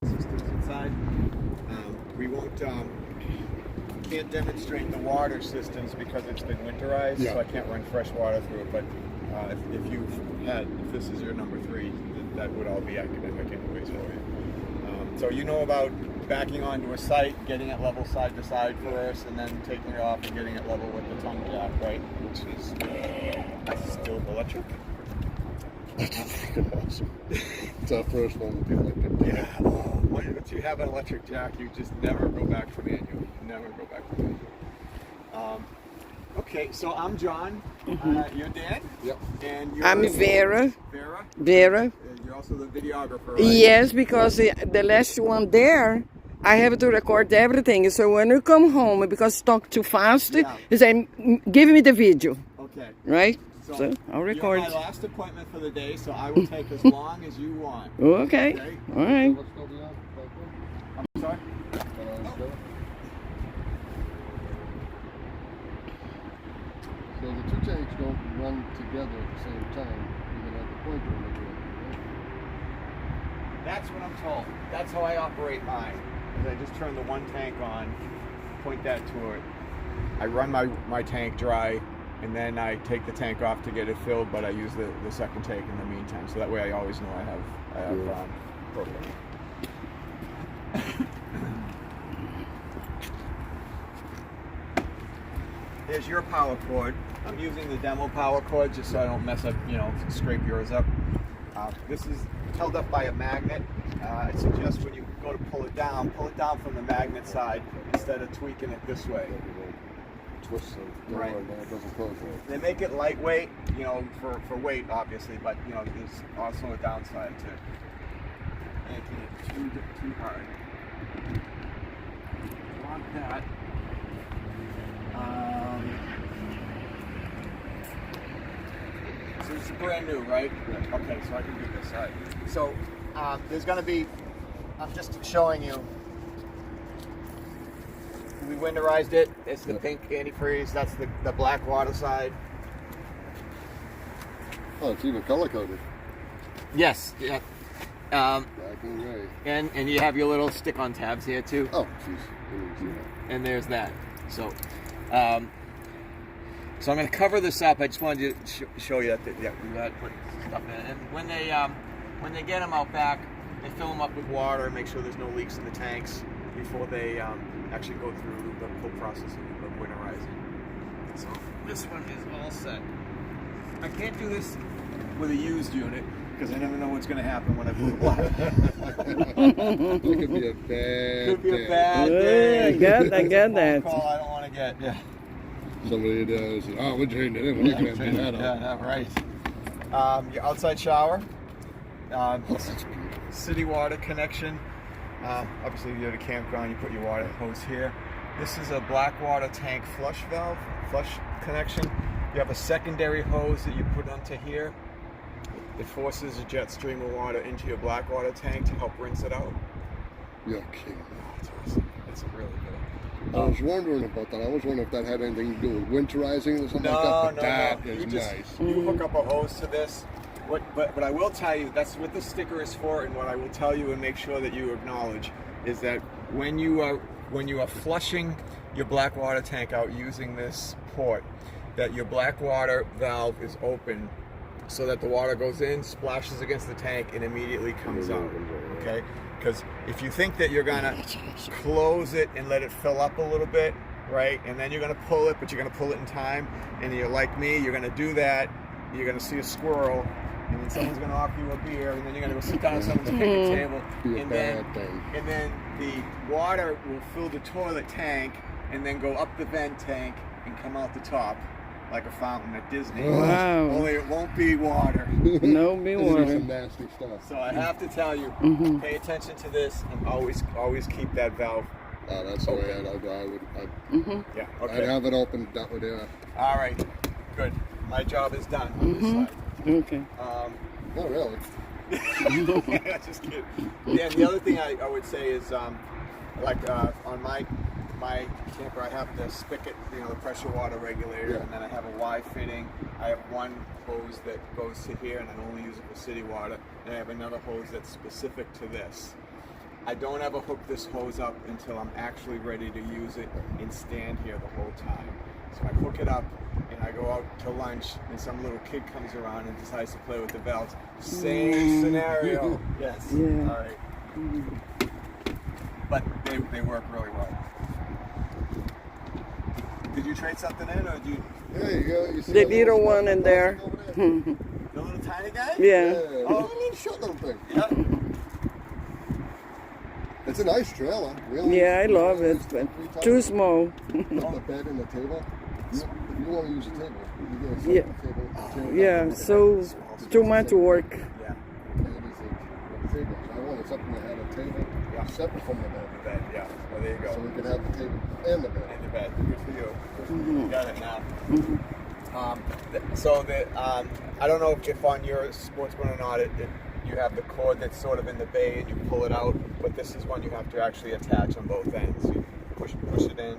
systems inside. We won't, can't demonstrate the water systems because it's been winterized, so I can't run fresh water through it. But if this is your number 3, that would all be academic anyways for you. So you know about backing onto a site, getting it level side to side first, and then taking it off and getting it level with the tongue jack, right? Which is still electric. That's awesome. It's our first one with the electric jack. Yeah. Oh, once you have an electric jack, you just never go back to manual. Never go back to manual. Okay, so I'm John. You're Dan? Yep. And you're I'm Vera. Vera? Vera. You're also the videographer, right? Yes, because the last one there, I have to record everything. So when you come home, because it's talk too fast, you say, give me the video. Okay. Right? So I'll record. You're my last appointment for the day, so I will take as long as you want. Okay. All right. I'm sorry? So the 2 tanks don't run together at the same time, even at the point where they do it, right? That's what I'm told. That's how I operate mine. Is I just turn the 1 tank on, point that to it. I run my tank dry, and then I take the tank off to get it filled, but I use the second tank in the meantime. So that way I always know I have propane. Here's your power cord. I'm using the demo power cord just so I don't mess up, scrape yours up. This is held up by a magnet. I suggest when you go to pull it down from the magnet side instead of tweaking it this way. Twist the door and then it doesn't close right. They make it lightweight, for weight obviously, but there's also a downside to making it too hard. Want that. So it's brand new, right? Yeah. Okay, so I can do this. All right. So there's going to be, I'm just showing you, we winterized it. It's the pink antifreeze. That's the black water side. Oh, it's even color coded. Yes. Yeah. Black and gray. And you have your little stick-on tabs here too. Oh, jeez. And there's that. So, so I'm going to cover this up. I just wanted to show you that we got to put stuff in. And when they get them out back, they fill them up with water and make sure there's no leaks in the tanks before they actually go through the full process of winterizing. So this one is all set. I can't do this with a used unit because I never know what's going to happen when I put it black. It could be a bad day. I get that. Call I don't want to get. Yeah. Somebody does. Oh, we're drained it in. We're not going to empty that out. Yeah, right. Your outside shower. City water connection. Obviously, you're at a campground. You put your water hose here. This is a black water tank flush valve, flush connection. You have a secondary hose that you put onto here. It forces a jet stream of water into your black water tank to help rinse it out. You're kidding. Oh, it's awesome. It's really good. I was wondering about that. I was wondering if that had anything to do with winterizing or something like that. But that is nice. You hook up a hose to this. But I will tell you, that's what the sticker is for, and what I will tell you and make sure that you acknowledge is that when you are flushing your black water tank out using this port, that your black water valve is open so that the water goes in, splashes against the tank, and immediately comes out. Okay? Because if you think that you're gonna close it and let it fill up a little bit, right, and then you're gonna pull it, but you're gonna pull it in time, and you're like me, you're gonna do that, you're gonna see a squirrel, and then someone's gonna offer you a beer, and then you're gonna go sit down at someone's picnic table, and then the water will fill the toilet tank, and then go up the vent tank and come out the top like a fountain at Disney. Wow. Only it won't be water. No be water. Some nasty stuff. So I have to tell you, pay attention to this, and always keep that valve. That's the way I would. Yeah. Okay. I'd have it open. That would. All right. Good. My job is done on this side. Okay. Not really. Just kidding. Yeah. And the other thing I would say is, on my camper, I have the spigot, the pressure water regulator, and then I have a Y fitting. I have one hose that goes to here, and I only use it for city water, and I have another hose that's specific to this. I don't ever hook this hose up until I'm actually ready to use it and stand here the whole time. So I hook it up and I go out to lunch and some little kid comes around and decides to play with the valves. Same scenario. Yes. Yeah. All right. But they work really well. Did you trade something in or do you? There you go. You see The that little spot one in there. over there? The little tiny guy? Yeah. Oh, a little short little thing. Yeah. It's a nice trailer, really. Yeah, I love it, but too small. Put the bed and the table. If you want to use a table, you get a Yeah. table. Table Yeah, so too much work. Yeah. It is a table. So I wanted something that had a table separate from the bed. The bed, yeah. Well, there you go. So we could have the table and the bed. And the bed. Good for you. You got it now. I don't know if on your Sportsman or not, you have the cord that's sort of in the bay and you pull it out, but this is one you have to actually attach on both ends. You push it in.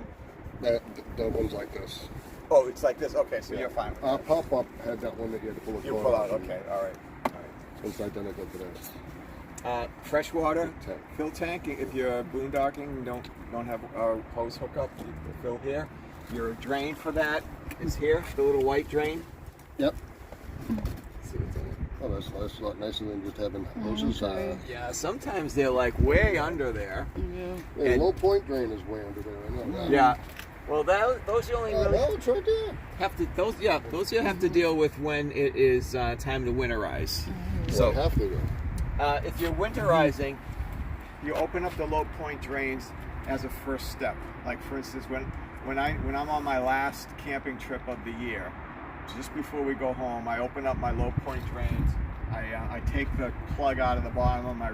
The one's like this. Oh, it's like this? Okay, so you're fine with that. Pop-up had that one that you had to pull the You cord pull out. out, okay, all right. It's identical to that. Freshwater Tank. fill tank. If you're boondocking, don't have a hose hookup, you can fill here. Your drain for that is here, the little white drain. Yep. See what's in it. Oh, that's a lot nicer than just having hoses. Yeah, sometimes they're like way under there. The low point drain is way under there. I know that. Yeah. Well, those you only really No, it's right there. have to. Those you have to deal with when it is time to winterize. So have to go. If you're winterizing, you open up the low point drains as a first step. Like for instance, when I'm on my last camping trip of the year, just before we go home, I open up my low point drains. I take the plug out of the bottom of my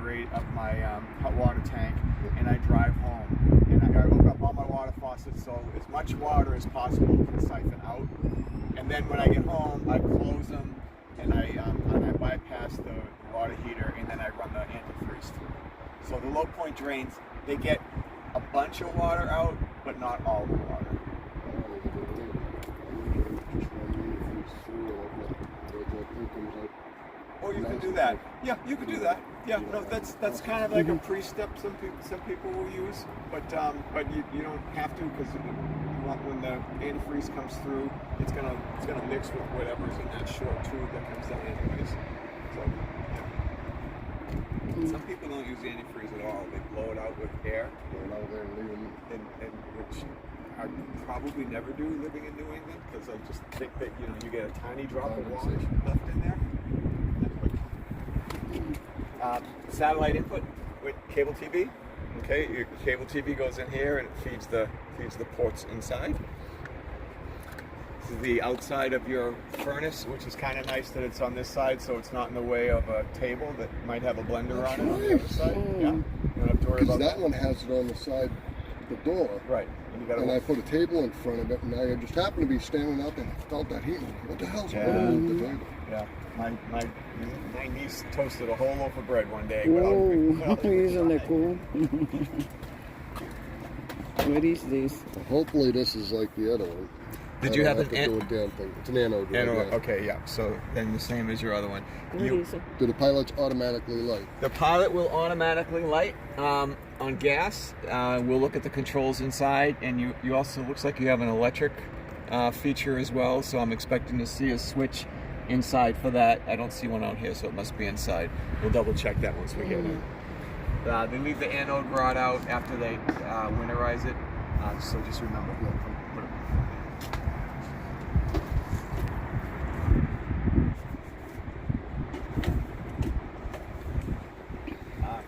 hot water tank, and I drive home. And I hook up all my water faucets so as much water as possible can siphon out. And then when I get home, I close them and I bypass the water heater, and then I run the antifreeze through. So the low point drains, they get a bunch of water out, but not all the water. Or you can do that. Yeah, you can do that. Yeah, no, that's kind of like a pre-step some people will use, but you don't have to, because when the antifreeze comes through, it's gonna mix with whatever's in that short tube that comes down anyways. So yeah. Some people don't use antifreeze at all. They blow it out with air. Blow it out there and leave them. And which I probably never do living in New England, because I just think that you get a tiny drop of water left in there. Satellite input with cable TV. Okay, your cable TV goes in here and it feeds the ports inside. This is the outside of your furnace, which is kind of nice that it's on this side, so it's not in the way of a table that might have a blender on it on the other side. Yeah, you don't have to worry about that one has it on the side of the door. Right. And I put a table in front of it, and I just happened to be standing out there and I felt that heat. What the hell's going on with the table? Yeah. My niece toasted a whole loaf of bread one day. Oh, isn't that cool? What is this? Well, hopefully this is like the other one. Did you have to do a damn thing? It's an anode. Okay, yeah. So then the same as your other one. What is it? Do the pilots automatically light? The pilot will automatically light on gas. We'll look at the controls inside, and you also, looks like you have an electric feature as well. So I'm expecting to see a switch inside for that. I don't see one out here, so it must be inside. We'll double check that once we get in. They leave the anode rod out after they winterize it. So just remember.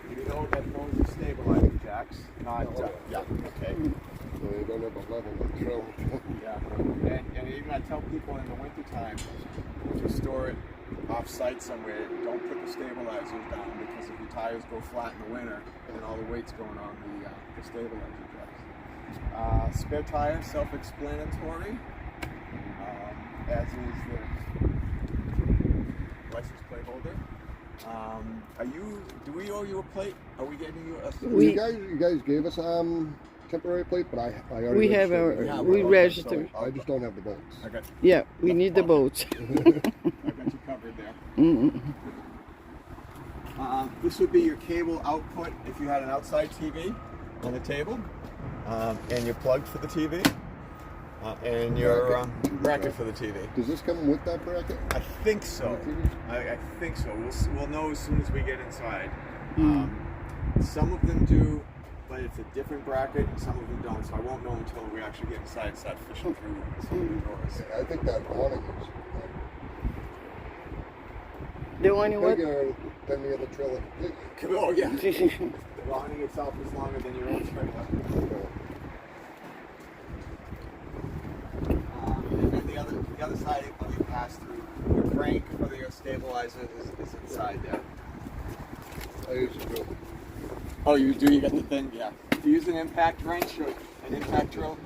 You know that those are stabilizing jacks, not yeah. Okay. So you don't have a level control. Yeah, and even I tell people in the wintertime, if you store it off-site somewhere, don't put the stabilizers down, because if your tires go flat in the winter, then all the weight's going on the stabilizer jacks. Spare tire, self-explanatory, as is the license plate holder. Do we owe you a plate? Are we getting you a... You guys gave us temporary plate, but I already we have we registered. I just don't have the bolts. Yeah, we need the boats. I got you covered there. This would be your cable output if you had an outside TV on the table, and you're plugged for the TV, and your bracket for the TV. Does this come with that bracket? I think so. I think so. We'll know as soon as we get inside. Some of them do, but it's a different bracket, and some of them don't. So I won't know until we actually get inside and start fishing through some of the doors. I think that awning is The one you what? bigger than the other trailer. Oh yeah. The awning itself is longer than your own trailer. And then the other side of you pass through, your crank for your stabilizer is inside there. I use a drill. Oh, you do? You got the thing? Yeah. Do you use an impact wrench or an impact drill?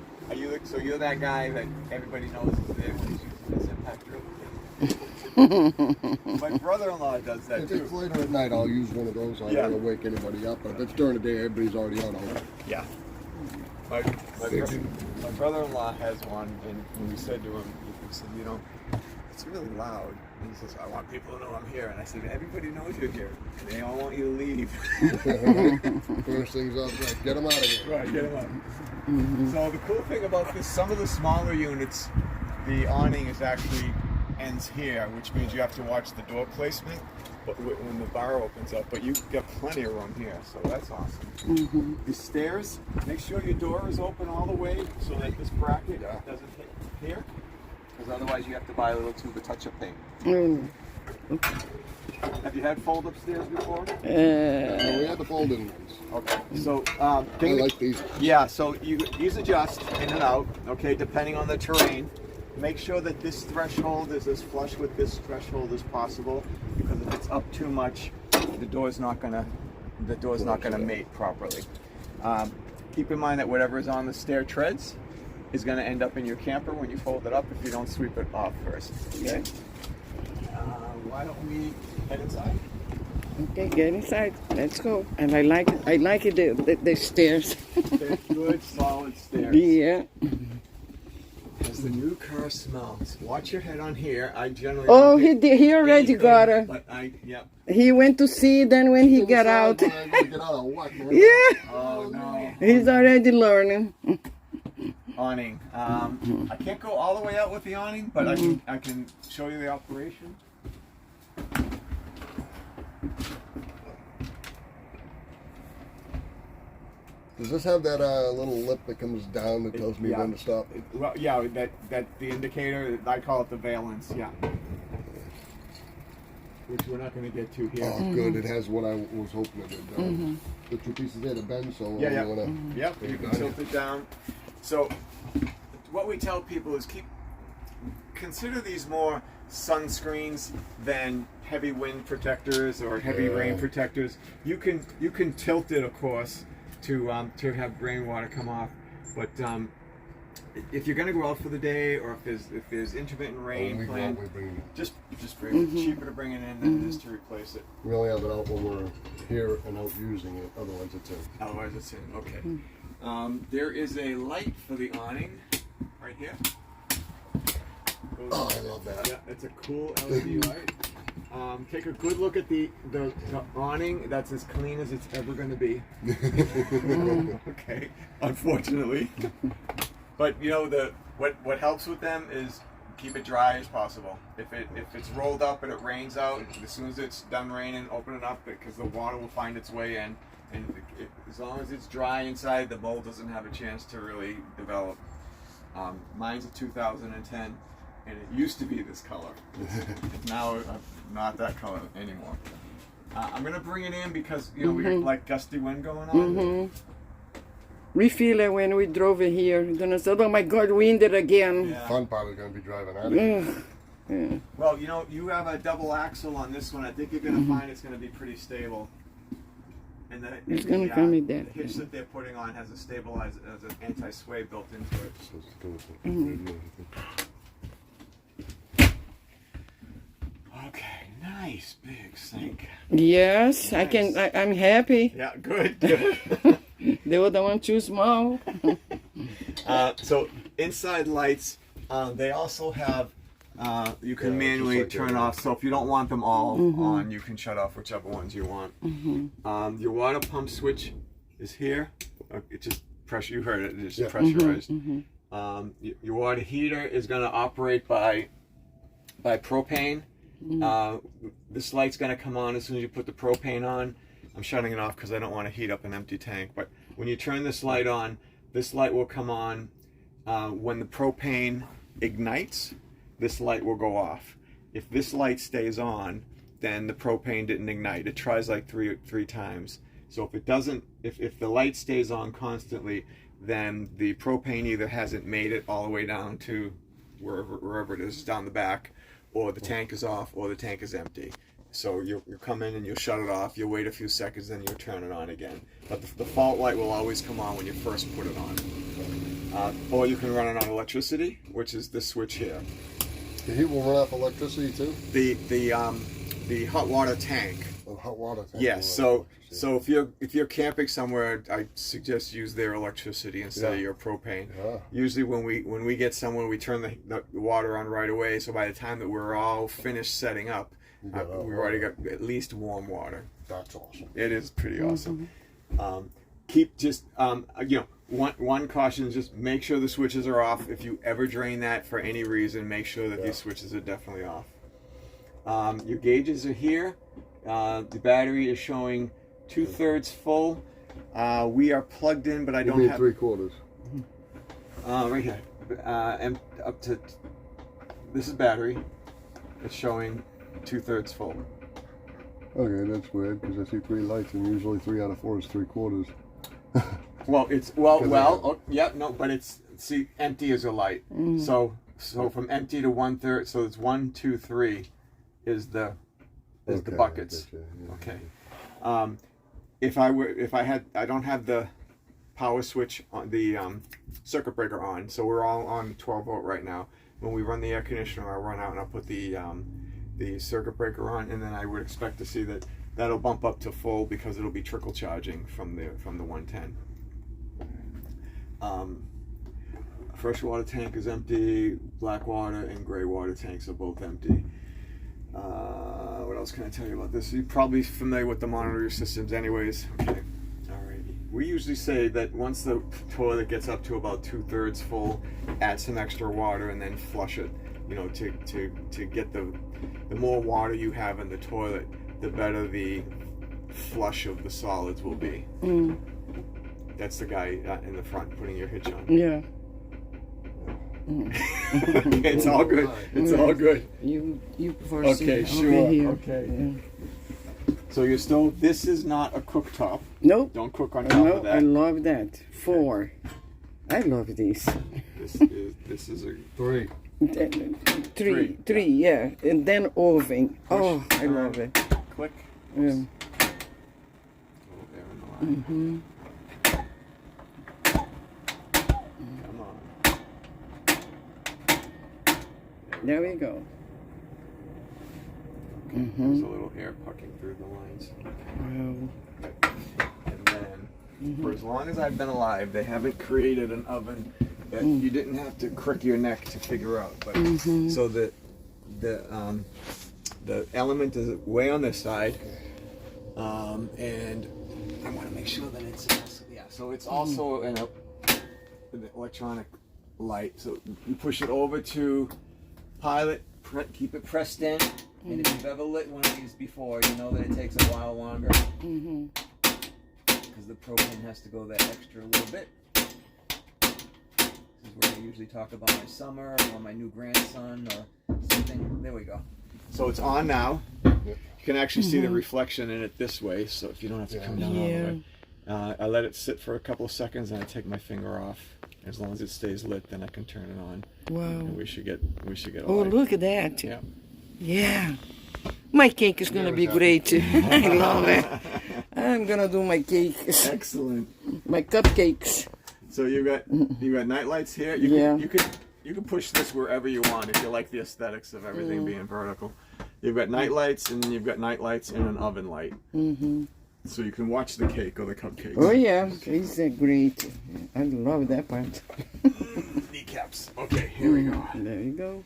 So you're that guy that everybody knows is there when he's using his impact drill? My brother-in-law does that If too. it's later at night, I'll use one of those. I don't want to wake anybody up. But if it's during the day, everybody's already on home. Yeah. My brother-in-law has one, and when we said to him, we said, you know, it's really loud. And he says, I want people to know I'm here. And I said, everybody knows you're here. And they all want you to leave. First things up, right, get them out of here. Right, get them out. So the cool thing about this, some of the smaller units, the awning is actually ends here, which means you have to watch the door placement when the bar opens up, but you've got plenty of room here, so that's awesome. The stairs, make sure your door is open all the way so that this bracket doesn't hit here, because otherwise you have to buy a little tube of touch-up paint. Have you had fold-up stairs before? No, we had the folding ones. Okay, so I like these. Yeah, so these adjust in and out, okay, depending on the terrain. Make sure that this threshold is as flush with this threshold as possible, because if it's up too much, the door's not gonna mate properly. Keep in mind that whatever is on the stair treads is gonna end up in your camper when you fold it up if you don't sweep it off first. Okay. Why don't we head inside? Okay, get inside. Let's go. And I like it, the stairs. They're good, solid stairs. Yeah. As the new car smells. Watch your head on here. I generally. Oh, he already anything, got her. But He went to see, then when he got out. Get out of what, man? Yeah. Oh no. He's already learning. Awning. I can't go all the way out with the awning, but I can show you the operation. Does this have that little lip that comes down that tells me when to stop? Well, yeah, that the indicator. I call it the valence. Yeah. Which we're not going to get to here. Oh, good. It has what I was hoping it did. The two pieces there to bend, so Yeah. I'm gonna Yep. You can tilt it down. So, what we tell people is consider these more sunscreens than heavy wind protectors or heavy rain protectors. You can tilt it, of course, to have rainwater come off, but if you're going to go out for the day, or if there's intermittent rain planned, just bring it. It's cheaper to bring it in than it is to replace it. We only have it out when we're here and out using it. Otherwise, it's in. Otherwise, it's in. Okay. There is a light for the awning right here. Oh, I love that. Yeah, it's a cool LED light. Take a good look at the awning. That's as clean as it's ever going to be. Okay, unfortunately. But you know what helps with them is keep it dry as possible. If it's rolled up and it rains out, as soon as it's done raining, open it up because the water will find its way in. And as long as it's dry inside, the mold doesn't have a chance to really develop. Mine's a 2010. And it used to be this color. It's now not that color anymore. I'm gonna bring it in because we got like gusty wind going on. We feel it when we drove it here. We're gonna say, "Oh my God, winded again." Yeah. Fun part is going to be driving out of here. Yeah. Well, you have a double axle on this one. I think you're gonna find it's gonna be pretty stable. And It's gonna come with that. The hitch that they're putting on has a stabilizer, has an anti-sway built into it. Okay, nice big sink. Yes, Nice. I'm happy. Yeah, good. Good. The other one too small. So inside lights, they also have you can Yeah, manually just like turn that. off. So if you don't want them all on, you can shut off whichever ones you want. Your water pump switch is here. It just pressure. You heard it. It's just pressurized. Your water heater is going to operate by propane. This light's going to come on as soon as you put the propane on. I'm shutting it off because I don't want to heat up an empty tank. But when you turn this light on, this light will come on when the propane ignites. This light will go off. If this light stays on, then the propane didn't ignite. It tries like three times. So if it doesn't, if the light stays on constantly, then the propane either hasn't made it all the way down to wherever it is down the back, or the tank is off, or the tank is empty. So you'll come in and you'll shut it off. You'll wait a few seconds, then you'll turn it on again. But the fault light will always come on when you first put it on. Or you can run it on electricity, which is this switch here. The heat will run off electricity too? The hot water tank. Oh, hot water tank. Yes. So if you're camping somewhere, I suggest use their electricity instead of your propane. Yeah. Usually when we get somewhere, we turn the water on right away. So by the time that we're all finished setting up, we've already got at least warm water. That's awesome. It is pretty awesome. Keep just one caution is just make sure the switches are off. If you ever drain that for any reason, make sure that these switches are definitely off. Your gauges are here. The battery is showing 2/3 full. We are plugged in, but I don't have 3/4. right here. And up to this is battery. It's showing 2/3 full. Okay, that's weird because I see 3 lights and usually 3 out of 4 is 3/4. Well, it's but it's empty is a light. So from empty to 1/3, so it's 1, 2, 3 is the buckets. Okay. I don't have the power switch on the circuit breaker on, so we're all on 12 volt right now. When we run the air conditioner, I'll run out and I'll put the circuit breaker on, and then I would expect to see that'll bump up to full because it'll be trickle charging from the 110. Fresh water tank is empty. Black water and gray water tanks are both empty. What else can I tell you about this? You're probably familiar with the monitor systems anyways. Okay. Alrighty. We usually say that once the toilet gets up to about 2/3 full, add some extra water and then flush it. To get the more water you have in the toilet, the better the flush of the solids will be. That's the guy in the front putting your hitch on. Yeah. It's all good. It's all good. You first. Okay, sure. Here. Okay. Yeah. So this is not a cooktop. Nope. Don't cook on top of that. I love that. 4. I love this. This is a 3. 3, yeah. And then oven. Oh, I love it. click. Yeah. There in the line. Come on. There we go. There's a little air pucking through the lines. Wow. And then, for as long as I've been alive, they haven't created an oven that you didn't have to crick your neck to figure out. But so the element is way on this side, and I want to make sure that it's So it's also an electronic light. So you push it over to pilot, keep it pressed in. And if you've ever lit one of these before, you know that it takes a while longer. Because the propane has to go that extra little bit. This is where I usually talk about my summer or my new grandson or something. There we go. So it's on now. You can actually see the reflection in it this way, so if you don't have to come down all the way. I let it sit for a couple of seconds and I take my finger off. As long as it stays lit, then I can turn it on. Wow. And we should get a Oh, light. look at that. Yeah. Yeah. My cake is going to be great. I love it. I'm going to do my cakes. Excellent. My cupcakes. So you got night lights here. You can push this wherever you want if you like the aesthetics of everything being vertical. You've got night lights, and then you've got night lights and an oven light. So you can watch the cake or the cupcakes. Oh yeah, cakes are great. I love that part. Kneecaps. Okay, here we go. There you go.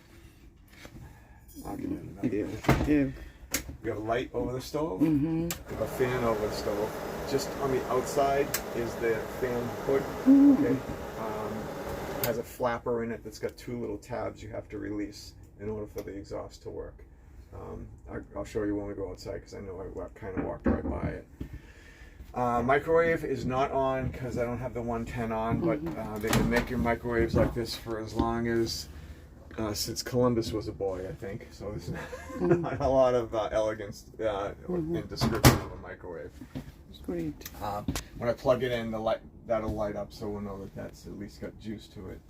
I'll give you another. Yeah. We have a light over the stove, Mm-hmm. a fan over the stove. Just on the outside is the fan hood. Okay, has a flapper in it that's got 2 little tabs you have to release in order for the exhaust to work. I'll show you when we go outside because I know I kind of walked right by it. Microwave is not on because I don't have the 110 on, but they can make your microwaves like this for as long as since Columbus was a boy, I think. So there's not a lot of elegance in description of a microwave. Great. When I plug it in, that'll light up, so we'll know that that's at least got juice to it.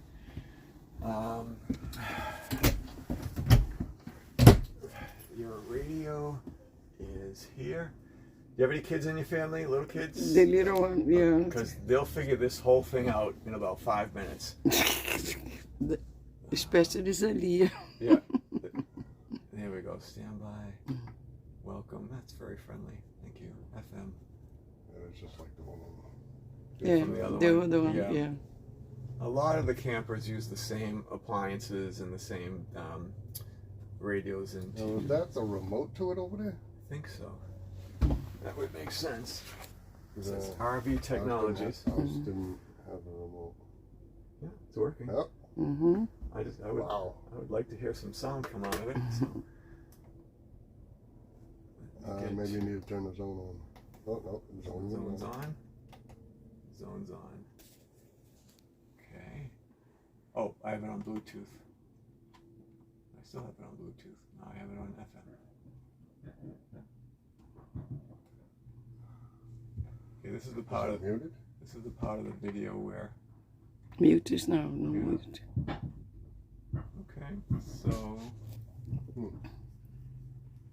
Your radio is here. Do you have any kids in your family? Little kids? The little one, yeah. Because they'll figure this whole thing out in about 5 minutes. Especially Zalia. Yeah. There we go. Stand by. Welcome. That's very friendly. Thank you. FM. It's just like the one on Yeah, From the other the one. other one, Yeah. yeah. A lot of the campers use the same appliances and the same radios and the... Now, is that the remote to it over there? I think so. That would make sense. It The says RV Technologies. House didn't have a remote. Yeah, it's working. Yep. Mm-hmm. I would like to hear some sound come out of it. So. Maybe you need to turn the zone on. Oh, no, the zone Zone's on. Zone's on. Okay. Oh, I have it on Bluetooth. I still have it on Bluetooth. No, I have it on FM. Okay, this is the part of muted? this is the part of the video where. Mute is now, no Yeah. mute. Okay,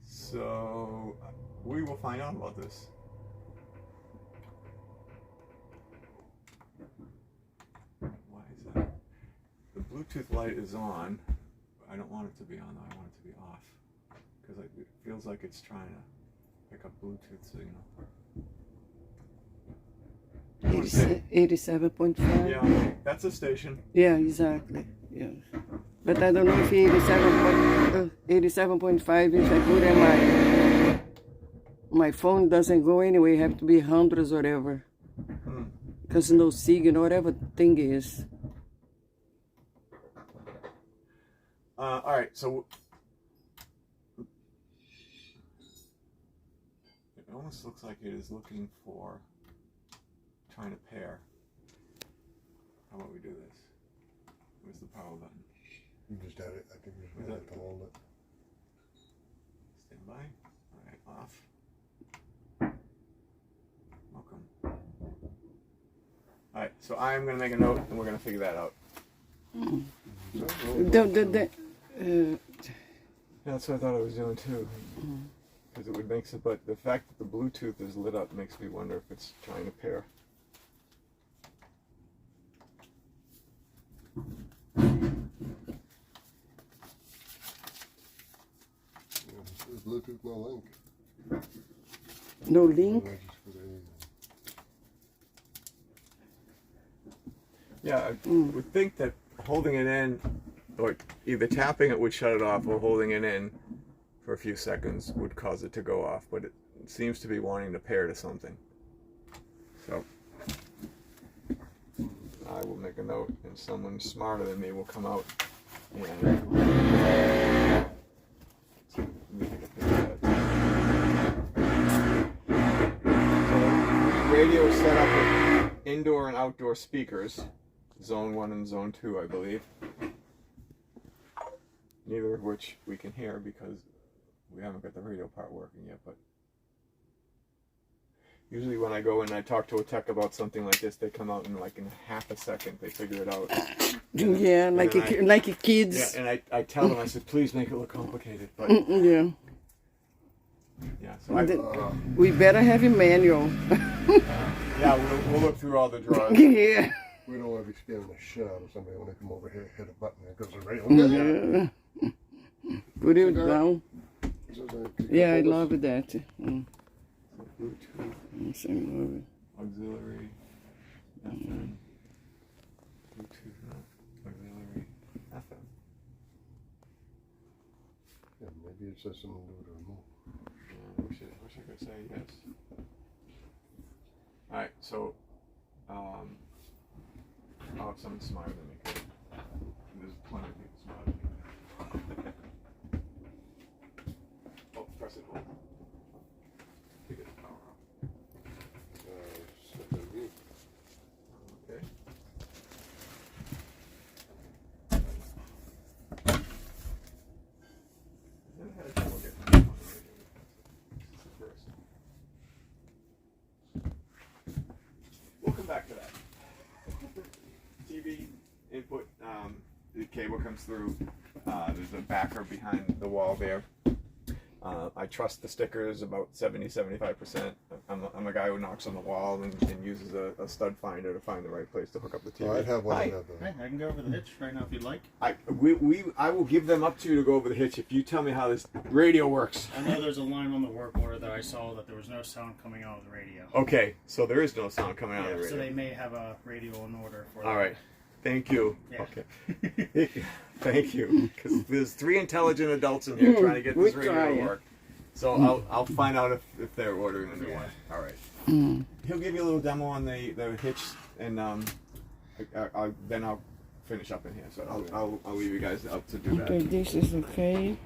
so we will find out about this. Why is that? The Bluetooth light is on. I don't want it to be on though. I want it to be off because it feels like it's trying to pick up Bluetooth signal. 87.5. Yeah, okay. That's a station. Yeah, exactly. Yes. But I don't know if 87.5 is a good and my phone doesn't go anyway. Have to be hundreds or whatever. Because no signal, whatever thing is. All right, so it almost looks like it is looking for trying to pair. How about we do this? Where's the power button? You just had it. I think you just had to hold it. Stand by. All right, off. Welcome. All right, so I'm going to make a note, and we're going to figure that out. Yeah, That's what I thought I was doing too. Because it would make it, but the fact that the Bluetooth is lit up makes me wonder if it's trying to pair. There's Bluetooth, no link. no link. Yeah, I would think that holding it in, or either tapping it would shut it off, or holding it in for a few seconds would cause it to go off. But it seems to be wanting to pair to something. So I will make a note, and someone smarter than me will come out and radio is set up with indoor and outdoor speakers, zone 1 and zone 2, I believe. Neither of which we can hear because we haven't got the radio part working yet, but usually when I go in and I talk to a tech about something like this, they come out in like in half a second, they figure it out. Yeah, like kids. Yeah, and I tell them, I said, please make it look complicated, but Yeah. yeah, so We better have a manual. yeah, we'll look through all the drawers. Yeah. We don't want to be scaring the shit out of somebody when they come over here, hit a button, and it goes to radio. Yeah. Put it down. Yeah, I love that. Bluetooth, auxiliary, FM, Bluetooth, auxiliary, FM. it says something to do with the remote. I wish I could say yes. Alright, so I'll have someone smarter than me. 'Cause there's plenty of people smarter than me. Oh, press it hold. To get the power up. Set that again. Okay. Never had a trouble getting this on the radio. This is the first. We'll come back to that. TV input, the cable comes through. There's a backer behind the wall there. I trust the stickers about 70-75%. I'm a guy who knocks on the wall and uses a stud finder to find the right place to hook up the TV. Oh, I'd have one Hi. of that though. Hey, I can go over the hitch right now if you'd like. I will give them up to you to go over the hitch if you tell me how this radio works. I know there's a line on the work order that I saw that there was no sound coming out of the radio. Okay, so there is no sound coming out of the radio. So they may have a radio in order for that. All right. Thank you. Yeah. Okay. Thank you. Because there's 3 intelligent adults in here trying to get this we're radio trying. to work. So I'll find out if they're ordering a new Yeah. one. All right. Mm. He'll give you a little demo on the hitch, and then I'll finish up in here. So I'll leave you guys up to do Okay, that. this is okay.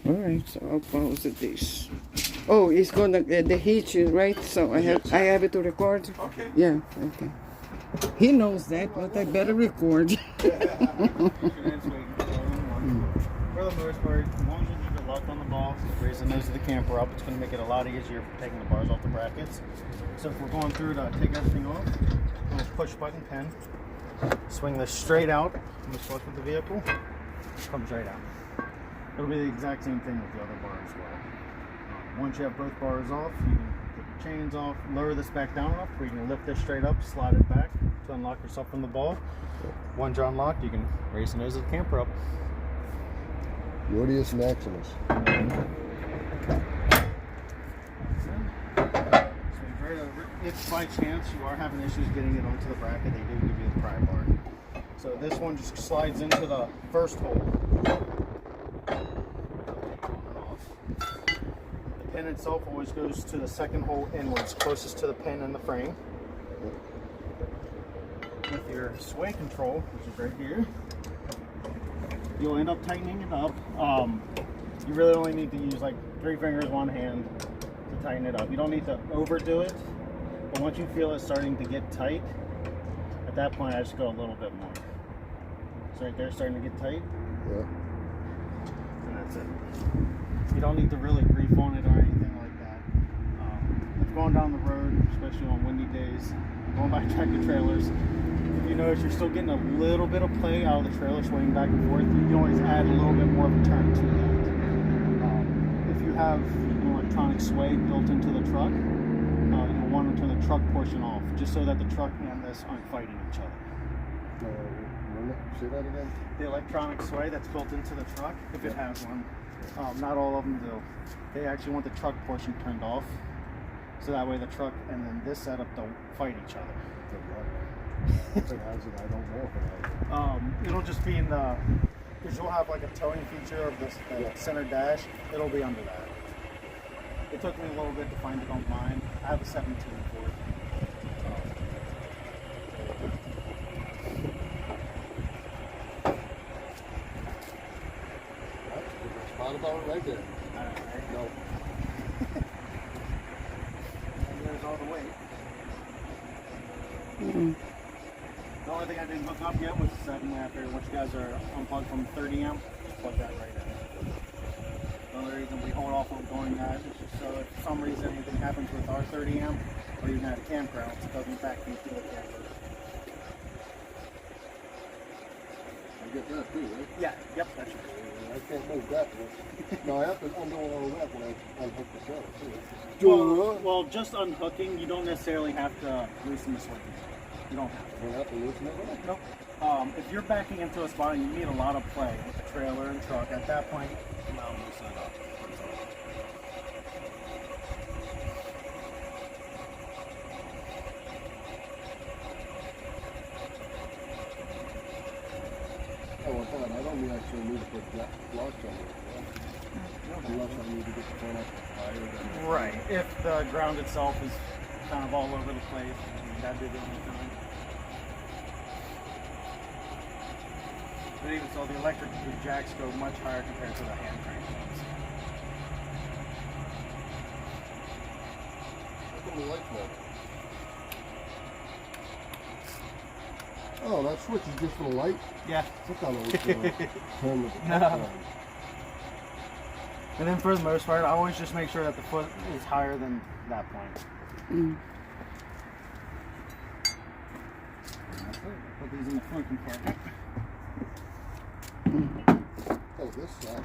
Alright, so I'll pause this. Oh, it's gonna the hitch, right? So I have it to record. Okay. Yeah, okay. He knows that, but I better record. For the most part, as long as you leave it locked on the ball, raise the nose of the camper up, it's going to make it a lot easier for taking the bars off the brackets. So if we're going through to take everything off, little push button pin, swing this straight out, from the flush of the vehicle, comes right out. It'll be the exact same thing with the other bar as well. Once you have both bars off, you can take your chains off, lower this back down enough where you can lift this straight up, slide it back to unlock yourself from the ball. Once you're unlocked, you can raise the nose of the camper up. Rodius Maximus. If by chance you are having issues getting it onto the bracket, they do give you the pry bar. So this one just slides into the first hole. The pin itself always goes to the second hole inwards, closest to the pin in the frame. With your sway control, which is right here, you'll end up tightening it up. You really only need to use like 3 fingers, 1 hand to tighten it up. You don't need to overdo it, but once you feel it starting to get tight, at that point I just go a little bit more. So right there, starting to get tight, Yeah. and that's it. You don't need to really grief on it or anything like that. If going down the road, especially on windy days, going by tractor trailers, if you notice you're still getting a little bit of play out of the trailer swaying back and forth, you can always add a little bit more of a turn to that. If you have an electronic sway built into the truck, you'll want to turn the truck portion off, just so that the truck and this aren't fighting each other. Say that again? The electronic sway that's built into the truck, if it has one, not all of them do. They actually want the truck portion turned off, so that way the truck and then this setup don't fight each other. If it has it, I don't know if it has it. It'll just be in the, because you'll have like a towing feature of this center dash. It'll be under that. It took me a little bit to find it on mine. I have a 17 for it. Spot about it right there. No. And there's all the weight. The only thing I didn't hook up yet was the 7.5 here. Once you guys are unplugged from 30 amp, just plug that right in. The only reason we hold off on doing that is just so if for some reason anything happens with our 30 amp, or even at a campground, it doesn't backfeed to the camper. I get that too, right? Yeah, yep, that's right. I can't move that one. No, I have to undo all that when I unhook the saddle too. Well, just unhooking, you don't necessarily have to loosen the swing. You don't have to. You don't have to loosen it? Nope. If you're backing into a spot and you need a lot of play with the trailer and truck, at that point, allow them to loosen it up. Oh, well, I don't actually need to put blocks on it. Unless I need to get the phone up higher than Right. If the ground itself is kind of all over the place, that'd be the only time. But even so, the electric jacks go much higher compared to the hand crank ones. How come the light's not? Oh, that switch is just for the light? Yeah. Look how it's turn the No. And then for the most part, I always just make sure that the foot is higher than that point. Mm. That's it. Put these in the front compartment. Oh, this sucks.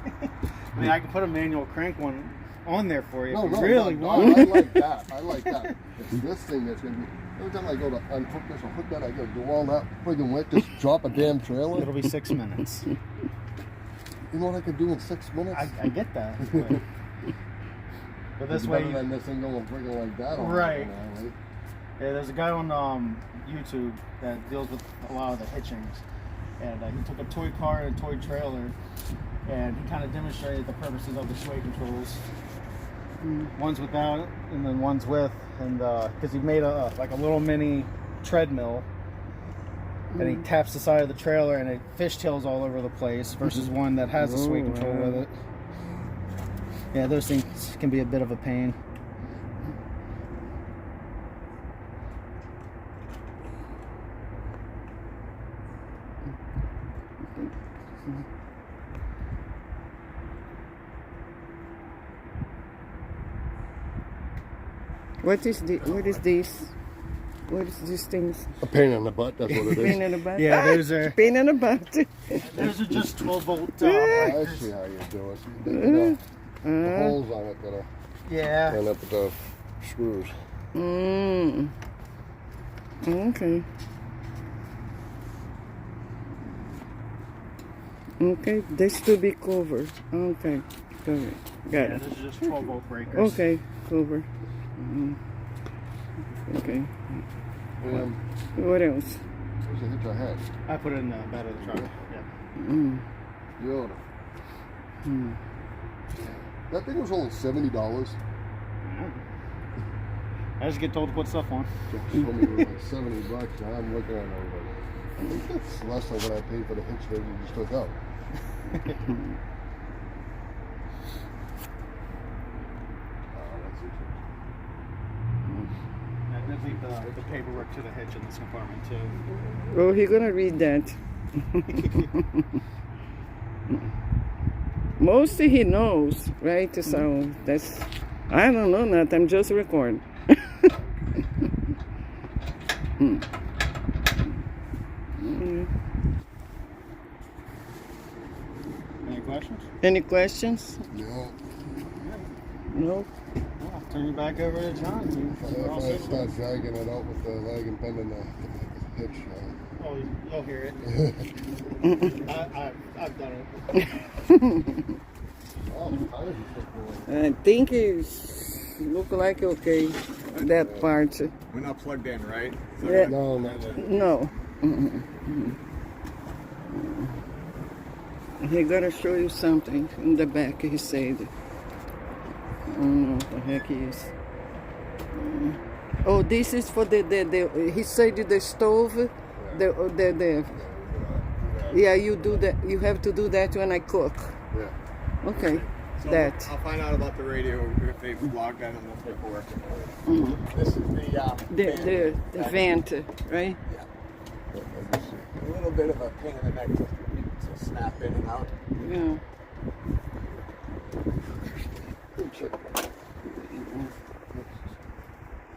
I mean, I can put a manual crank one on there for you No, if you no, really no, want. no, I like that. I like that. It's this thing that's gonna be. Every time I go to unhook this or hook that, I gotta do all that friggin' wet. Just drop a damn trailer. It'll be 6 minutes. You know what I could do in 6 minutes? I get that. But this It's way, better than this thing going friggin' like that. all Right. the time, right? yeah, there's a guy on YouTube that deals with a lot of the hitchings, and he took a toy car and a toy trailer, and he kind of demonstrated the purposes of the sway controls. One's without it, and then one's with, and because he made a like a little mini treadmill, and he taps the side of the trailer, and it fishtails all over the place, versus one that has a sway control with it. Yeah, those things can be a bit of a pain. What is the? What is this? What is these things? A pain in the butt. That's what it Pain is. in the butt. Yeah, those are Pain in the butt. those are just 12-volt I breakers. see how you do it. The holes on it that are Yeah. line up with the screws. Mm. Okay. Okay, this to be covered. Okay, covered. Got Yeah, it. those are just 12-volt breakers. Okay, cover. Okay. What else? Where's the hitch I had? I put it in the bed of the truck. Yeah. Beautiful. That thing was only $70. I just get told to put stuff on. Jack told me it was like $70, and I'm looking at it like, I think that's less than what I paid for the hitch that you just took out. I did leave the paperwork to the hitch in this compartment too. Oh, he gonna read that. Mostly he knows, right? So that's, I don't know nothing. I'm just recording. Any questions? Any questions? No. No. Well, I'll turn you back over to John. We're all If I set. start dragging it out with the leg and bending the hitch, Oh, you'll hear it. I've done it. oh, how did you take the I think it's look like okay. That part. We're not plugged in, right? Yeah. No, not that. No. He gotta show you something in the back. He said. I don't know what the heck he is. Oh, this is for the he said the stove. Yeah, you do that. You have to do that when I cook. Yeah. Okay, So that. I'll find out about the radio if they logged that on the paperwork. This is The vent, right? a little bit of a pain in the neck to snap in and out. Yeah.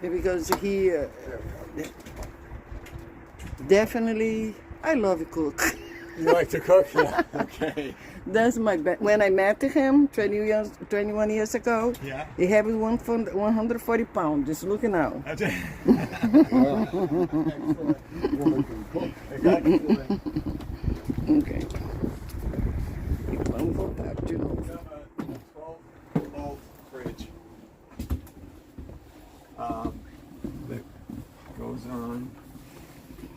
Yeah, because he definitely, I love cook. You like to cook? Yeah. Okay. That's my when I met him 21 years ago. Yeah. He had 140 pounds. Just looking out. That's it. Woman can cook. Ok. E vamos voltar de novo. 12-volt fridge that goes on.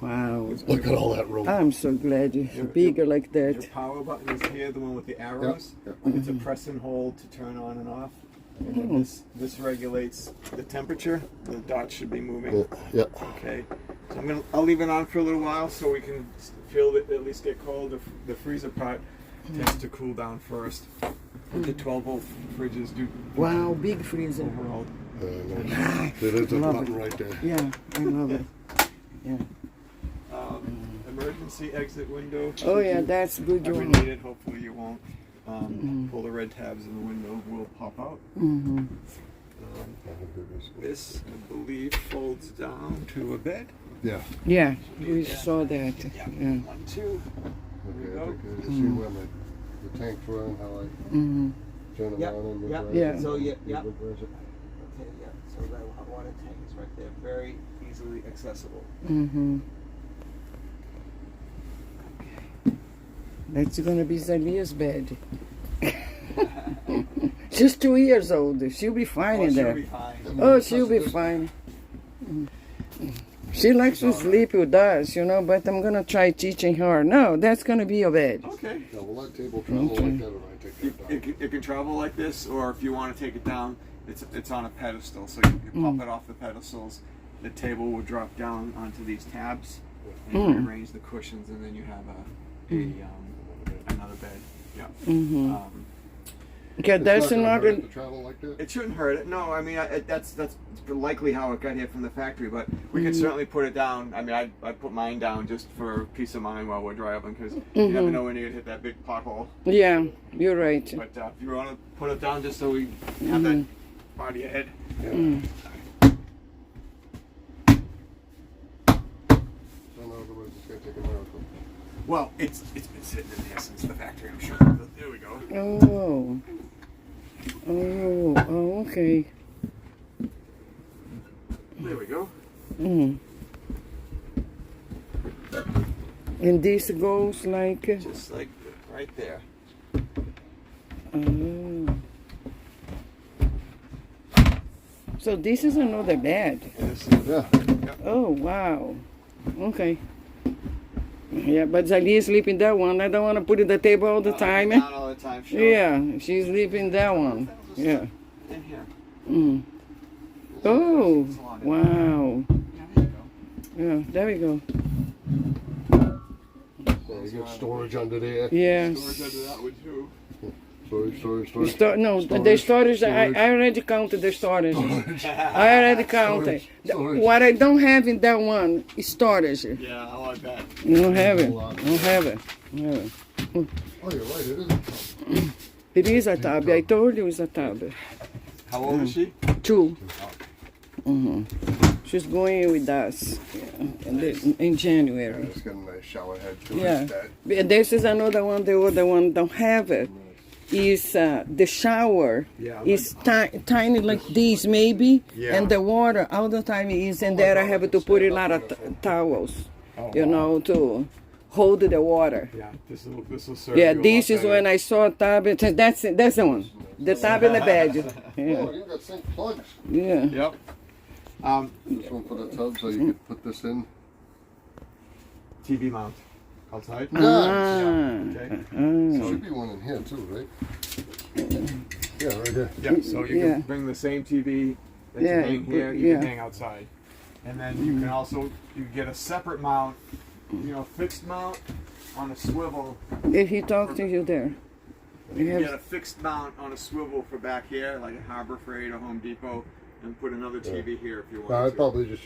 Wow. Look at all that room. I'm so glad you're bigger like Your that. power button is here, the one with the arrows. Yep. It's a press and hold to turn on and off. And then this regulates the temperature. The dots should be moving. Yeah. Okay. So I'll leave it on for a little while so we can feel it at least get cold. The freezer part tends to cool down first. The 12-volt fridges do. Wow, big freezer. Overall. There's a Love button it. right there. Yeah, I love it. Yeah. Emergency exit window. Oh yeah, that's good Ever one. needed, hopefully you won't. Pull the red tabs and the window will pop out. Mm-hmm. This, I believe, folds down to a bed. Yeah. Yeah, we saw that. Yeah. Yeah. 1, 2. Okay, I think I see where the tanks were and how I Mm-hmm. turn them Yep, on and yep. reverse Yeah. it. So, yeah. Reverse it. Okay, yeah. So that water tank is right there, very easily accessible. Mm-hmm. That's gonna be Zalia's bed. She's 2 years old. She'll be fine in she'll there. be fine. Oh, she'll be fine. She likes to sleep with us, you know, but I'm gonna try teaching her. No, that's gonna be your bed. Okay. Yeah, well, that table travel like that when I take that down. It can travel like this, or if you want to take it down, it's on a pedestal. So you pop it off the pedestals. The table will drop down onto these tabs, and you arrange the cushions, and then you have another bed. Yeah. Mm-hmm. Okay, It's that's not not gonna hurt gonna. to travel like that? It shouldn't hurt it. No, I mean that's likely how it got here from the factory. But we could certainly put it down. I mean, I put mine down just for peace of mind while we're driving, because you never know when you're gonna hit that big pothole. Yeah, you're right. But if you want to put it down just so we have that body ahead. So in other words, it's gonna take a miracle. Well, it's been sitting in there since the factory, I'm sure. There we go. Oh. Oh, okay. There we go. Mm. And this goes like. Just like right there. Oh. So this is another bed. Yeah. Oh wow. Okay. Yeah, but Zalia is sleeping that one. I don't want to put it on the table all the time. Not all the time, sure. Yeah, she's sleeping that one. Yeah. In here. Mm. Oh, wow. Yeah, there you go. Yeah, there we go. So you got storage under there. Yes. Storage under that one too. Storage. No, the storage, I already counted the storage. I already counted. Storage. What I don't have in that one is storage. Yeah, I like that. You don't have it. Don't have it. Don't have it. Oh, you're right. It is a tub. It is a tub. I told you it's a tub. How old is she? 2. She's going with us in January. It's got a nice shower head to Yeah. it. That. But this is another one. The other one don't have it. Is the shower is tiny like this maybe, Yeah. and the water all the time is in there. I have to put a lot of towels, you know, to hold the water. Yeah, this will serve Yeah, you a this lot is when I saw a tub. That's the one. The tub and the bed. Yeah, Oh, you got sink plugs. yeah. Yep. This one for the tub, so you could put this in. TV mount outside. Nice. Okay. There should be one in here too, right? Yeah, right there. Yeah, so you Yeah. can bring the same TV that you Yeah, hang here, you yeah. can hang outside. And then you can also, you get a separate mount, fixed mount on a swivel. If he talked to you there, You can have- get a fixed mount on a swivel for back here, like a Harbor Freight or Home Depot, and put another TV here if you want I'd to. probably just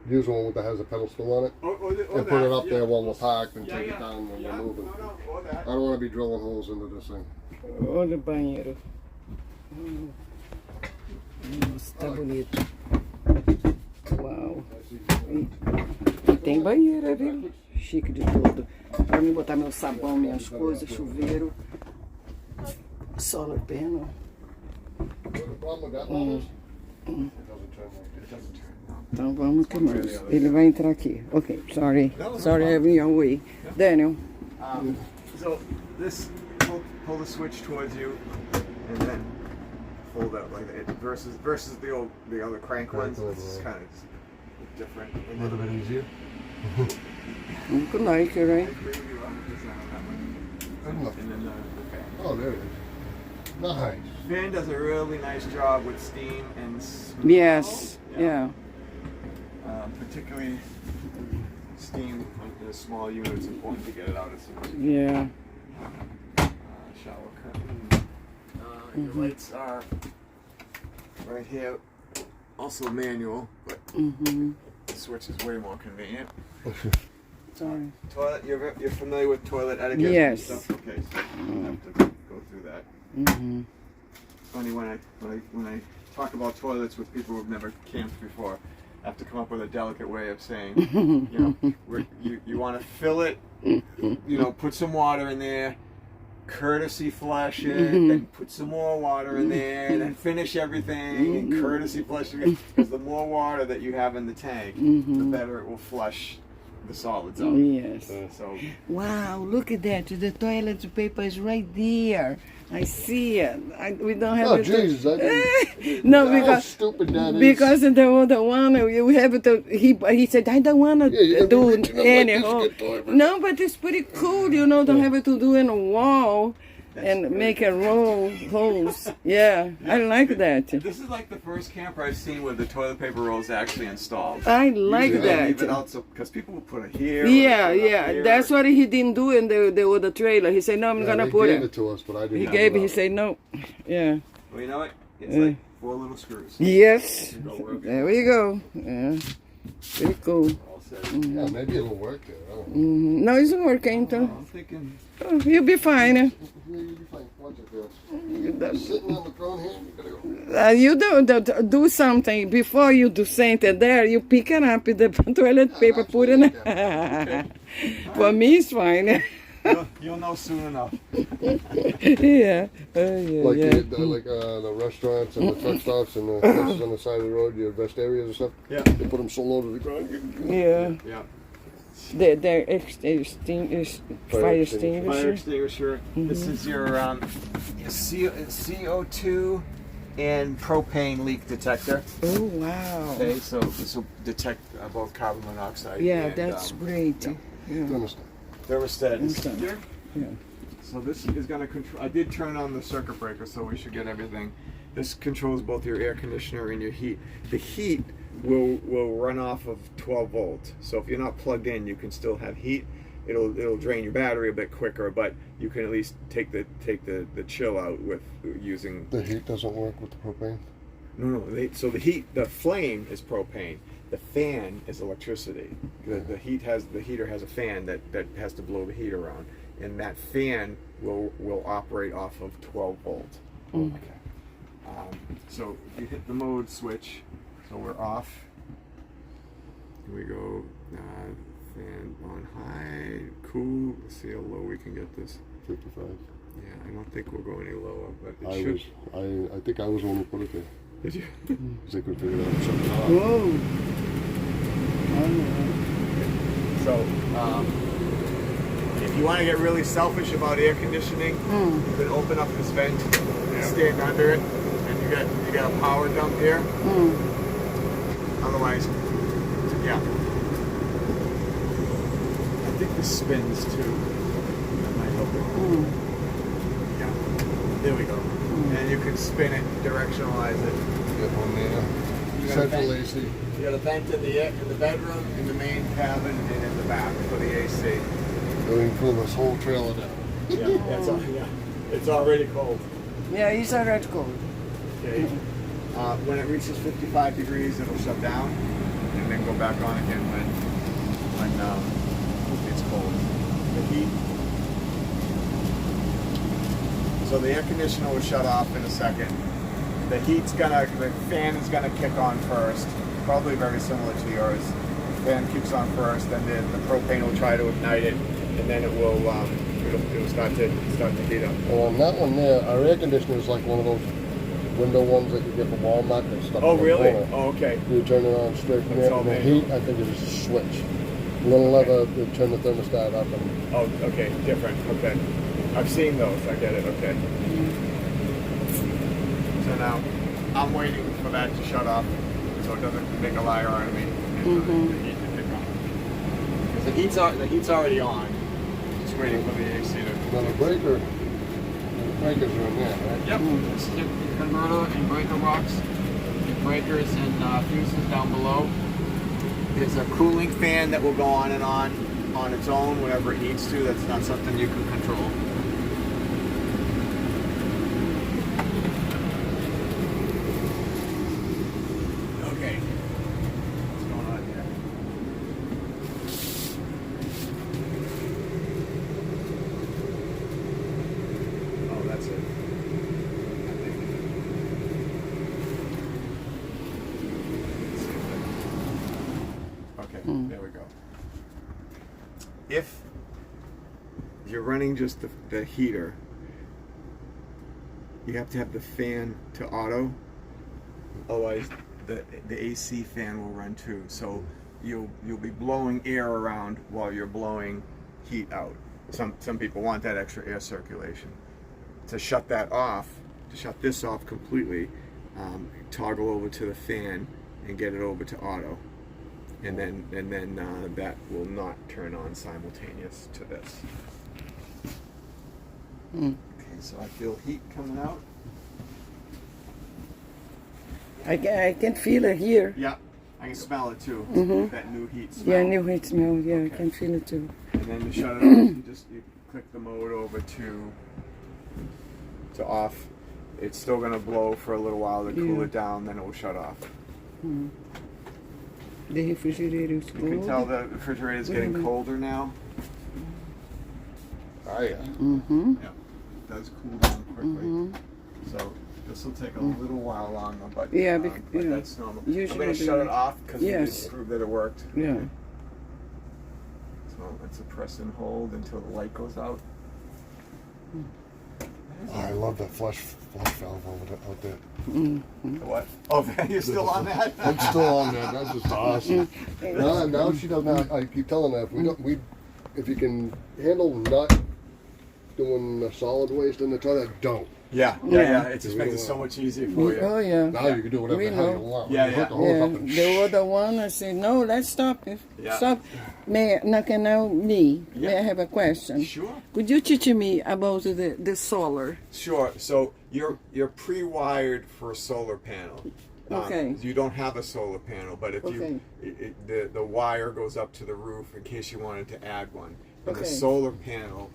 use one that has a pedestal on it Or and put it up yeah. there while we're parked and Yeah, take yeah. it down when Yeah, we're moving. or that. I don't want to be drilling holes into this thing. olha o banheiro. Nossa, tá bonito. Uau. E tem banheiro, viu? Chique de tudo. Pra mim botar meu sabão, minhas coisas, chuveiro. Solar panel. The problem with that one is it doesn't turn like this. Então vamos que mais. Ele vai entrar aqui. Ok, sorry. Sorry, I'm your way. Daniel. So this, pull the switch towards you, and then fold out like that. Versus the other crank ones. It's kind of different. A little bit easier. Muito like it, right? Good enough. And then the fan. Oh, there it is. Nice. Fan does a really nice job with steam and smell. Yes, yeah. Particularly steam in a small unit, it's important to get it out as soon as you Yeah. can. Shower curtain. Your lights are right here. Also manual, but the switch is way more convenient. Sorry. Toilet, you're familiar with toilet etiquette? Yes. And stuff? Okay, so you don't have to go through that. Funny when I talk about toilets with people who've never camped before, I have to come up with a delicate way of saying, you want to fill it, put some water in there, courtesy flush it, then put some more water in there, and then finish everything and courtesy flush it. Because the more water that you have in the tank, the better it will flush the solids out. Yes. So Wow, look at that. The toilet paper is right there. I see it. We don't have Oh, it. Jesus. I didn't. No, How because stupid that is. because the other one we have to. He said I don't want to Yeah, you do have to reach any it up hole. like this, get No, but it's pretty cool. Don't have to do in a wall and make a roll holes. Yeah, I like that. this is like the first camper I've seen where the toilet paper roll is actually installed. I like Usually they leave it that. out because people will put it here. or Yeah, they put it up yeah. here. That's what he didn't do in the other trailer. He said no, I'm gonna they put gave it. it to us, but I didn't. He have gave it. it He out. said no. Yeah. Well, you know what? It's like 4 little screws. Yes. Go work it. There we go. Yeah. Pretty cool. All set. Yeah, maybe it'll work there. I don't know. No, it's working. So. I'm thinking. Oh, you'll be fine. Yeah, you'll be fine. Watch it, girls. Sitting on the throne here, you gotta go. You do something before you do something there. You pick it up the toilet paper, put it in. For me, it's fine. You'll know soon enough. Yeah. Like, Yeah. the restaurants and the truck stops and the places on the side of the road, your rest areas and stuff. Yeah. They put them so low to the ground. Yeah. Yeah. They're fire Fire extinguisher. extinguisher. This is your CO2 and propane leak detector. Oh, wow. Okay, so this will detect both carbon monoxide. Yeah, and, that's great. Yeah. thermostat is Thermostat. here. Yeah. So this is going to control. I did turn on the circuit breaker, so we should get everything. This controls both your air conditioner and your heat. The heat will run off of 12 volts. So if you're not plugged in, you can still have heat. It'll drain your battery a bit quicker, but you can at least take the chill out with using. The heat doesn't work with the propane. No. So the flame is propane. The fan is electricity. The heater has a fan that has to blow the heat around, and that fan will operate off of 12 volts. Okay. So you hit the mode switch, so we're off. Here we go. Fan on high, cool. Let's see how low we can get this. 55. Yeah, I don't think we'll go any lower, but it I should. think I was the one who put it there. Did you? Because they couldn't figure it out. Shut it off. Whoa. So, if you want to get really selfish about air conditioning, you can open up this vent, stand under it, and you got a power dump here. Otherwise, yeah. I think this spins too. That might help it. Yeah. There we go. And you can spin it, directionalize it. Get one there. You got a Central vent. AC. You got a vent in the bedroom, in the main cabin, and in the back for the AC. So we can cool this whole trailer down. Yeah, it's already cold. Yeah, it's already cold. Okay. When it reaches 55 degrees, it'll shut down, and then go back on again when it's cold. The heat. So the air conditioner will shut off in a second. The fan is gonna kick on first, probably very similar to yours. The fan kicks on first, then the propane will try to ignite it, and then it'll start to heat up. Well, on that one there, our air conditioner is like one of those window ones that you get from Walmart and stuff. Oh really? Oh okay. You turn it on straight from That's there. all And the manual. heat, I think, is just a switch. Little lever to turn the thermostat up. And Oh okay, different. Okay, I've seen those. I get it. Okay. So now I'm waiting for that to shut off, so it doesn't make a liar out of me. And The heat's already on. Just waiting for the AC to. Now the breakers are in there, right? Yep. This is your converter and breaker box. Your breakers and fuses down below. There's a cooling fan that will go on and on its own whenever it needs to. That's not something you can control. Okay. What's going on here? Oh, that's it. Okay, there we go. If you're running just the heater, you have to have the fan to auto. Otherwise, the AC fan will run too. So you'll be blowing air around while you're blowing heat out. Some people want that extra air circulation. To shut that off, to shut this off completely, toggle over to the fan and get it over to auto. And then that will not turn on simultaneous to this. Okay, so I feel heat coming out. I can feel it here. Yeah, I can smell it too. That new heat smell. Yeah, new heat smell. Yeah, Okay. I can feel it too. And then to shut it off, you click the mode over to off. It's still gonna blow for a little while to cool it down, then it will shut off. The refrigerator is You can cold. tell the refrigerator is getting colder now. Oh yeah. Yeah, it does cool down quickly. So this will take a little while longer, but Yeah, but yeah. that's normal. Usually I'm gonna they shut do. it off because we Yes. didn't prove that it worked. Yeah. So let's press and hold until the light goes out. I love that flush valve out there. The what? Oh, you're still on that? I'm still on that. That's just awesome. Now she doesn't. I keep telling her if you can handle not doing the solid waste in the toilet, don't. Yeah. It just makes it so much easier for you. Oh yeah. Now you can do whatever We the hell you know. want. Yeah, You yeah. hook the hose Yeah, up and the other one, I said, no, let's stop it. Yeah. Stop. May I Yeah. have a question? Sure. Could you teach me about the solar? Sure. So you're pre-wired for a solar panel. Okay. You don't have a solar panel, but if Okay. the wire goes up to the roof in case you wanted to add one, and the Okay. solar panel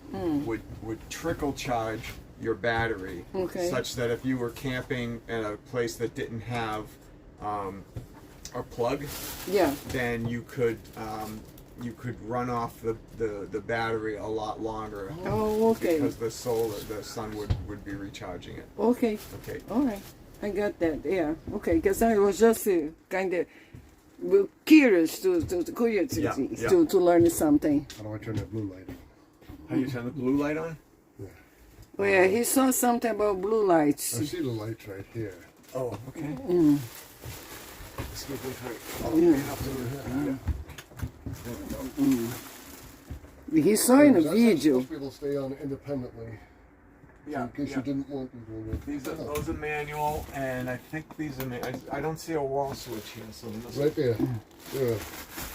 would trickle charge your battery, Okay. such that if you were camping in a place that didn't have a plug, Yeah. then you could run off the battery a lot longer. Oh, okay. Because the sun would be recharging it. Okay. Okay. All right. I got that. Yeah. Okay. Because I was just kind of curious to learn something. how do I turn that blue light on? How do you turn the blue light on? Oh yeah, he saw something about blue lights. I see the lights right here. Oh, okay. Excuse me for He saw in a That's video. supposed to be able to stay on independently. Yeah, In case you didn't want to do it. those are manual, and I think these are. I don't see a wall switch here, so this Right there. Yeah.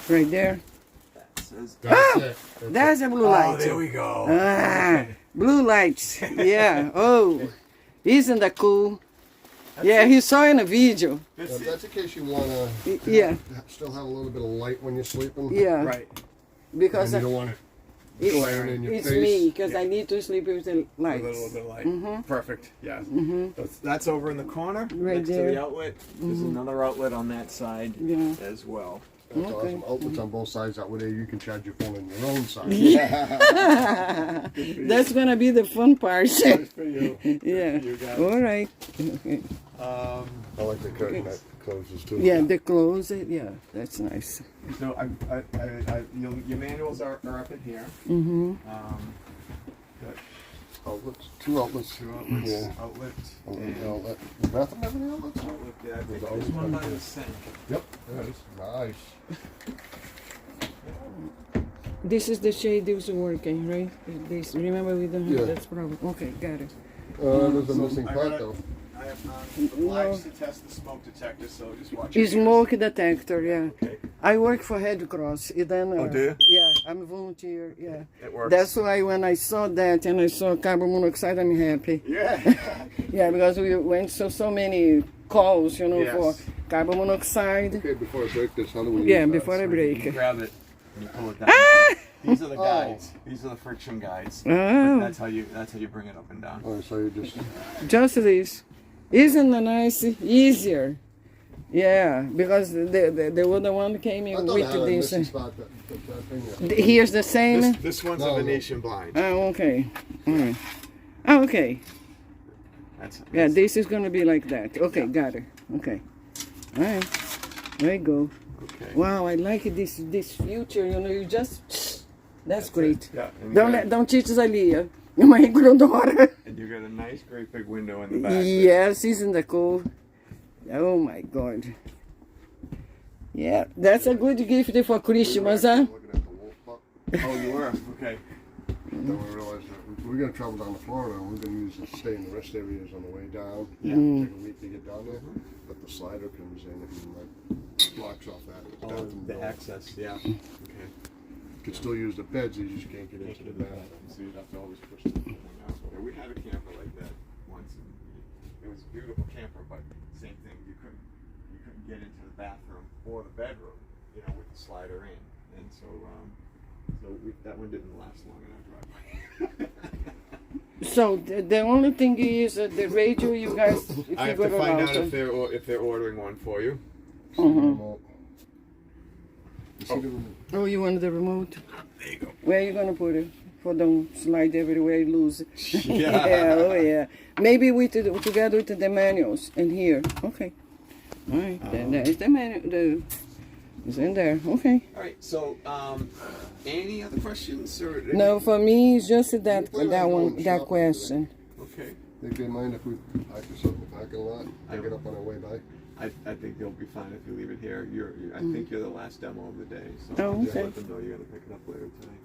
Right there. says. That's it. That's a blue light. Oh, there we go. Ah, blue lights. Yeah. Oh, isn't that cool? Yeah, he saw in a video. That's in case you want to Yeah. still have a little bit of light when you're sleeping. Yeah. Right. Because And you don't want it it's, glaring in your it's face. me, because I need to sleep with the A lights. little bit of light. Perfect. Yeah. That's over in the corner Right next to there. the outlet. There's another outlet on that side Yeah. as well. That's Okay. awesome. Outlets on both sides. That way you can charge your phone on your own side. That's gonna be the fun part. Good for you. Yeah. You got it. All right. I like the curtain that closes too. Yeah, they close it. Yeah, that's nice. So your manuals are up in here. Got Outlets, two outlets. two outlets. Yeah. Outlet. Outlet, And outlet. The bathroom have any outlets? outlet. Yeah, I think With there's outlet. one by the sink. Yep. Nice. This is the shade that's working, right? This, remember we don't have Yeah. that problem. Okay, got it. There's a missing I part gotta- though. I am obliged to test the smoke detector, so just watch It's your ears. smoke detector, yeah. Okay. I work for Red Cross. And then, Oh, do you? Yeah, I'm a volunteer. Yeah, It works. that's why when I saw that and I saw carbon monoxide, I'm happy. Yeah. Yeah, because we went so many calls, you know, Yes. for carbon monoxide. Okay, before I break this, how do we Yeah, use before I You break. grab it and you pull it down. These are the guides. These are the friction guides. Oh. That's how you bring it up and down. Oh, so you just... Just this. Isn't it nice? Easier. Yeah, because the other one came I in thought with I had a this. missing spot, that thing there. Here's the same. This one's No, a no. Venetian blind. Oh, okay. All right. Oh, okay. Yeah, this is gonna be like that. Okay, got it. Okay. All right. There you go. Okay. Wow, I like this future. You know, you just. That's great. Yeah. And you, Don't got, don't teach us ali. Uma grandona. and you got a nice, great big window in the back. Yes, isn't that cool? Oh my God. Yeah, that's a good gift for Christmas, huh? Looking at the wolf pup. Oh, you were? Okay. Then we realized that we're going to travel down to Florida and we're going to use the stay in the rest areas on the way down. Yeah. Take a week to get down there. But the slider comes in and like blocks off that. Oh, bathroom the door. access, yeah. Okay. You can still use the beds, you just can't get into the bathroom. So you'd have to always push the thing out. Yeah, we had a camper like that once. And it was a beautiful camper, but same thing. You couldn't get into the bathroom or the bedroom, you know, with the slider in. And so, that one didn't last long in our driveway. So the only thing is the radio, you guys figure I have to it find out. out if they're ordering one for you. You see the remote? Oh, you want the remote? There you go. Where are you gonna put it? For don't slide everywhere, you lose it. Yeah. Yeah, oh yeah. Maybe together with the manuals in here. Okay. All right. Then there's the manual. It's in there. Okay. All right. So, any other questions or? No, for me it's just that question. Okay. Think they mind if we park this up in the parking lot? Pick it up on our way by? I think you'll be fine if you leave it here. I think you're the last demo of the day, so Oh, I'll just okay. let them know you're gonna pick it up later tonight.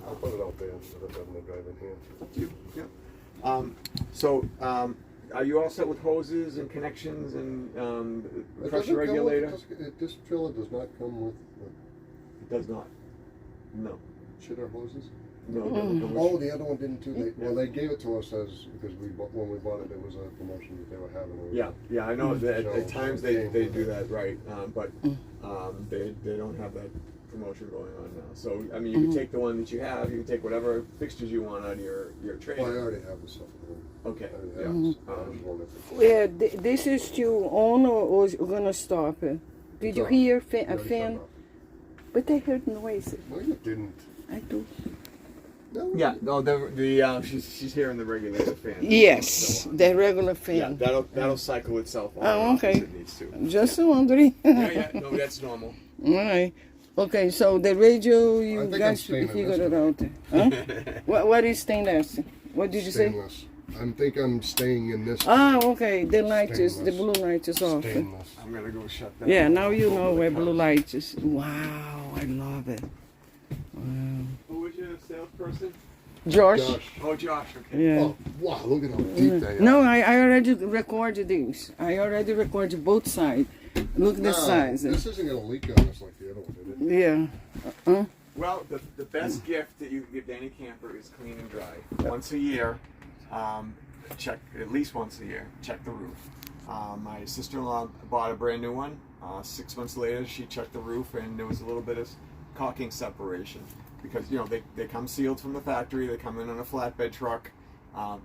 I'll put it out there instead of having to drive in here. Up to you. Yep. Are you all set with hoses and connections and It pressure doesn't come regulator? with- This trailer does not come with It does not. No. shitter hoses. No. it doesn't come with- Oh, the other one didn't too. Well, they gave it to us because when we bought it, there was a promotion that they were having. Yeah. I know that So, at times okay. they do that right, but they don't have that promotion going on now. So I mean, you can take the one that you have. You can take whatever fixtures you want out of your trailer. Well, I already have the stuff at home. Okay. I Yeah. already have I was wondering if Yeah, this is still on or is gonna stop? Did It's you on. hear it a already fan? turned off. But I heard noise. No, you didn't. I do. No. Yeah. No. She's hearing the regulator fan. Yes, the regular Yeah. fan. That'll cycle itself on Oh, and off okay. as it needs to. Just wondering. Yeah. No, that's normal. All right. Okay, so the radio, I you think I'm guys staying in figured this it out. Huh? what is stainless? What did you say? Stainless. I think I'm staying in this. Ah, okay. The light is the Stainless. blue light is off. Stainless. I'm gonna go shut that. Yeah, off. now you know Over where the blue couch. light is. Wow, I love it. Wow. Who was your salesperson? Josh. Josh. Oh, Josh. Okay. Yeah. Oh, wow, look at how deep they are. No, I already recorded this. I already recorded both sides. Look the size. This isn't going to leak on us like the other one, did it? Yeah. Well, the best gift that you can give to any camper is clean and dry. Once a year, check, at least once a year, check the roof. My sister-in-law bought a brand new one. 6 months later, she checked the roof and there was a little bit of caulking separation. Because, you know, they come sealed from the factory, they come in on a flatbed truck.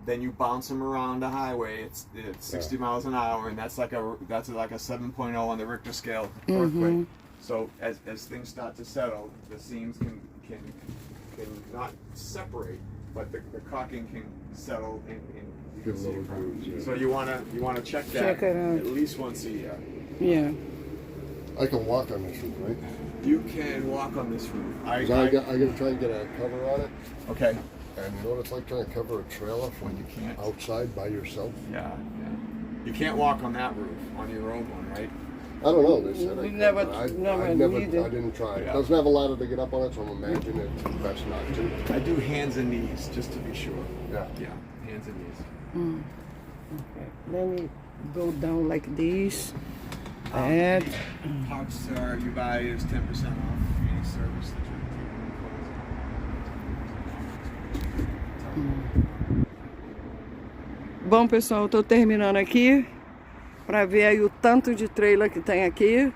Then you bounce them around the highway. It's 60 miles an hour, and that's like a 7.0 on the Richter scale earthquake. So as things start to settle, the seams can not separate, but the caulking can settle and you Get can a see little it from. grooves, yeah. So you wanna check that Check it out. at least once a year. Yeah. I can walk on this roof, right? You can walk on this roof. 'Cause I got to try and get a cover on it. Okay. And you know what it's like trying to cover a trailer from You can't. outside by yourself? Yeah. You can't walk on that roof on your own one, right? I don't know. They said I We could, never- but I never never needed. I didn't try. Yeah. It doesn't have a ladder to get up on it, so I'm imagining it's best not to. I do hands and knees just to be sure. Yeah. Yeah, hands and knees. Okay. Let me go down like this. É. Parts you buy is 10% off any service that you're Bom, pessoal, eu tô terminando aqui para ver aí o tanto de trailer que tem aqui,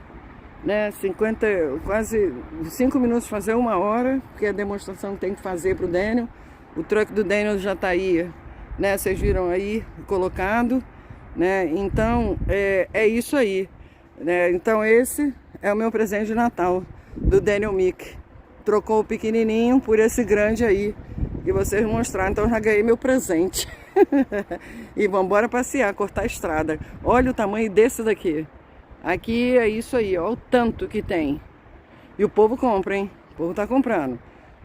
né? 50, quase 5 minutos fazer 1 hora, porque é a demonstração que tem que fazer pro Daniel. O truck do Daniel já tá aí, né? Vocês viram aí colocado, né? Então é isso aí, né? Então esse é o meu presente de Natal do Daniel Mick. Trocou o pequenininho por esse grande aí que vocês mostraram. Então eu já ganhei meu presente. E vamos embora passear, cortar a estrada. Olha o tamanho desse daqui. Aqui é isso aí, ó, o tanto que tem. E o povo compra, hein? O povo tá comprando.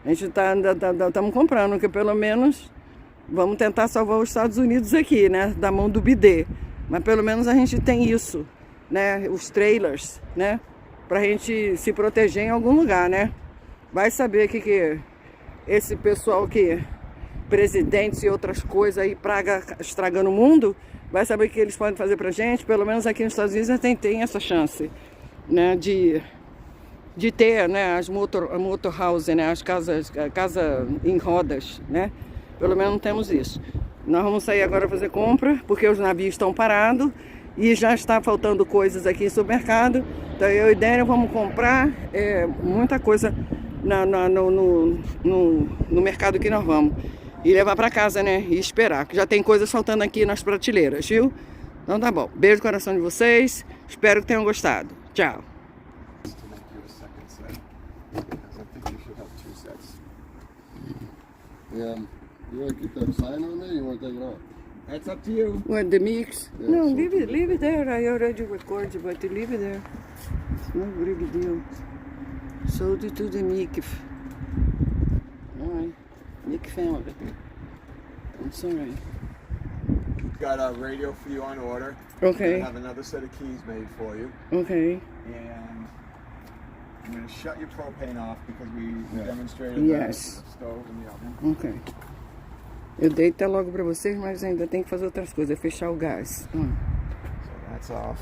A gente estamos comprando, porque pelo menos vamos tentar salvar os Estados Unidos aqui, né? Da mão do bidê. Mas pelo menos a gente tem isso, né? Os trailers, né? Pra gente se proteger em algum lugar, né? Vai saber que esse pessoal que... presidentes e outras coisas aí, praga estragando o mundo, vai saber o que eles podem fazer pra gente. Pelo menos aqui nos Estados Unidos tem essa chance, né, de ter, né, as motor house, né, as casas em rodas, né, pelo menos temos isso. Nós vamos sair agora fazer compra, porque os navios estão parados e já está faltando coisas aqui no supermercado. Então eu e Daniel vamos comprar muita coisa no mercado que nós vamos. E levar pra casa, né? E esperar, que já tem coisas faltando aqui nas prateleiras, viu? Então tá bom. Beijo no coração de vocês. Espero que tenham gostado. Tchau. Yeah. You want to keep that sign on there? You want to take it off? That's up to you. What, the mix? Yeah, No, so leave it there. I already recorded, but leave it there. It's no big deal. Sold it to the Mick. Alright. Mick family. It's alright. Got a radio for you on order. Okay. I have another set of keys made for you. Okay. And I'm going to shut your propane off because we demonstrated Yes. the stove and the oven. Ok. Eu dei até logo pra vocês, mas ainda tem que fazer outras coisas. Fechar o gás. So that's off.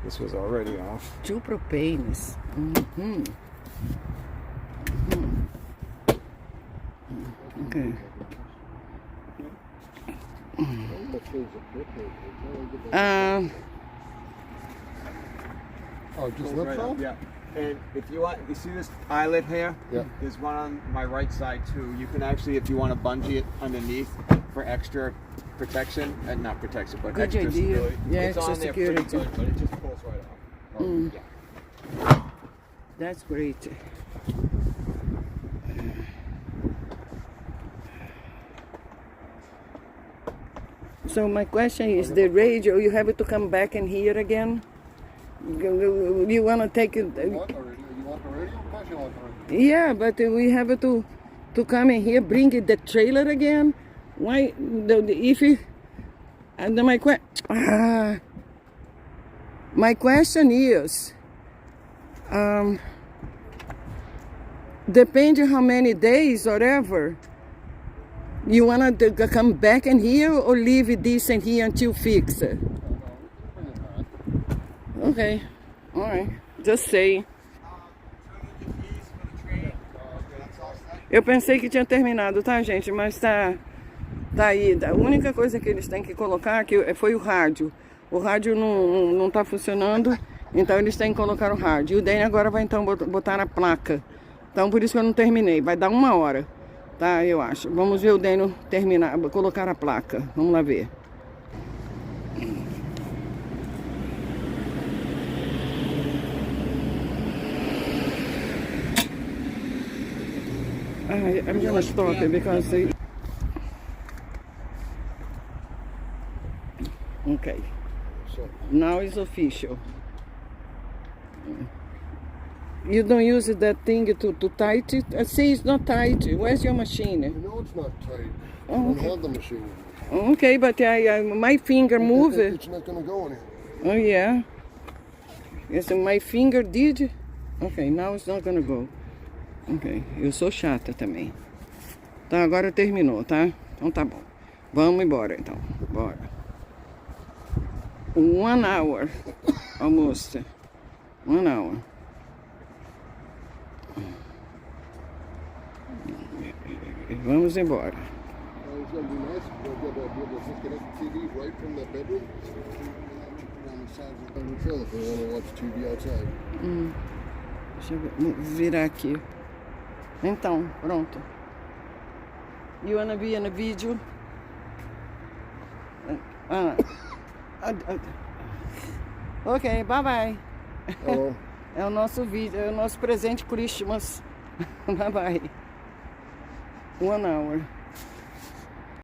This was already off. 2 propanes. Okay. Oh, just Goes lip right valve? up, yeah. And if you want, you see this eyelet here? Yeah. There's one on my right side too. You can actually, if you want to bungee it underneath for extra protection, and not protection, but Good extra idea. stability. Yeah, it's extra on there pretty security. good, but it just pulls right off. Mm. Yeah. That's great. So my question is, the radio, you have to come back and hear again? You want to take it? You want the radio? You want the radio? Of course you want the radio. Yeah, but we have to come in here, bring it the trailer again. Why? If it, and then my question is, depending how many days or whatever, you want to come back in here or leave this in here until fix it? Okay, all right, just say. Eu pensei que tinha terminado, tá, gente? Mas tá aí. A única coisa que eles têm que colocar aqui foi o rádio. O rádio não tá funcionando, então eles têm que colocar o rádio. E o Dani agora vai então botar a placa. Então por isso que eu não terminei. Vai dar 1 hora, tá? Eu acho. Vamos ver o Dani terminar, colocar a placa. Vamos lá ver. I'm gonna stop it because they... Okay. Now it's official. You don't use that thing to tight it? I see it's not tight. Where's your machine? You know it's not tight. I Oh, don't okay. have the machine. Okay, but my finger moved. It's not going to go anywhere. Oh yeah. Yes, my finger did. Okay, now it's not gonna go. Ok, eu sou chata também. Tá, agora terminou, tá? Então tá bom. Vamos embora então. Bora. 1 hour. Almost. 1 hour. Vamos embora. It's gonna be nice. We'll be able to disconnect the TV right from the bedroom. On the sides of the trailer if we want to watch TV outside. Deixa eu virar aqui. Então, pronto. You wanna be in a video? Ok, bye bye. Hello. É o nosso vídeo, é o nosso presente Christmas. Bye bye. 1 hour.